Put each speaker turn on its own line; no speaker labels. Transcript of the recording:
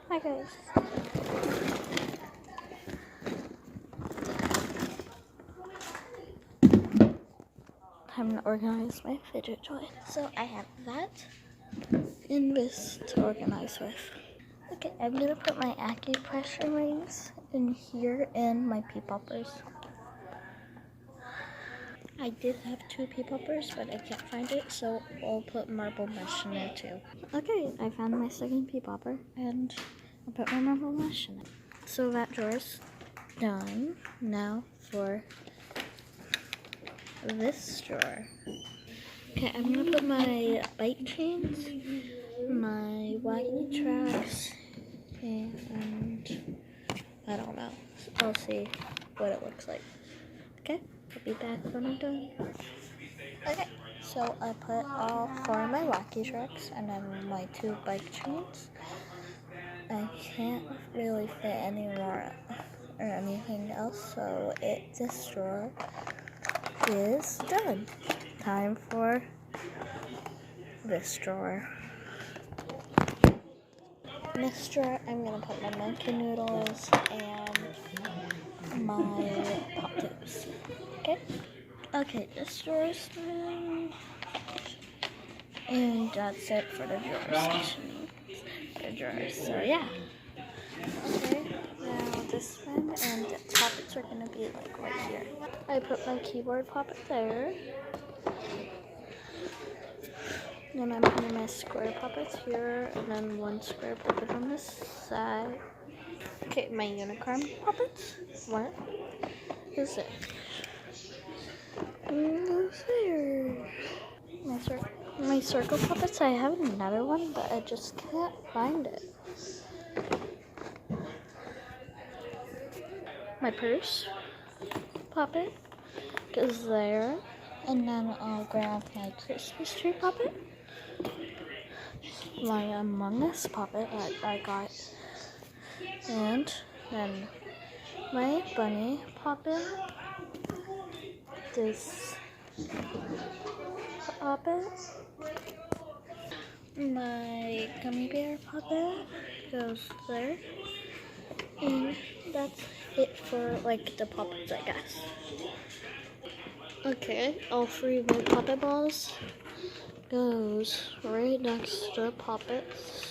Hi guys. Time to organize my fidget toy. So I have that and this to organize with. Okay, I'm gonna put my acupressure rings in here and my pea poppers. I did have 2 pea poppers, but I can't find it, so I'll put marble mesh in there too. Okay, I found my second pea popper and I'll put my marble mesh in it. So that drawer's done. Now for this drawer. Okay, I'm gonna put my bike chains, my wacky tracks, and I don't know. I'll see what it looks like. Okay, I'll be back when I'm done. Okay, so I put all 4 of my wacky tracks and then my 2 bike chains. I can't really fit any more or anything else, so this drawer is done. Time for this drawer. In this drawer, I'm gonna put my monkey noodles and my pop tips. Okay? Okay, this drawer is done. And that's it for the drawer section. The drawers. So yeah. Okay, now this one, and the poppets are gonna be like right here. I put my keyboard poppet there. Then I'm putting my square poppets here, and then 1 square poppet on this side. Okay, my unicorn poppets. What is it? There. My circle puppets. I have another one, but I just can't find it. My purse puppet goes there, and then I'll grab my Christmas tree puppet, my Among Us puppet that I got, and then my bunny puppet, this puppet, my gummy bear puppet goes there, and that's it for like the puppets, I guess. Okay, all 3 of my puppet balls goes right next to the puppets.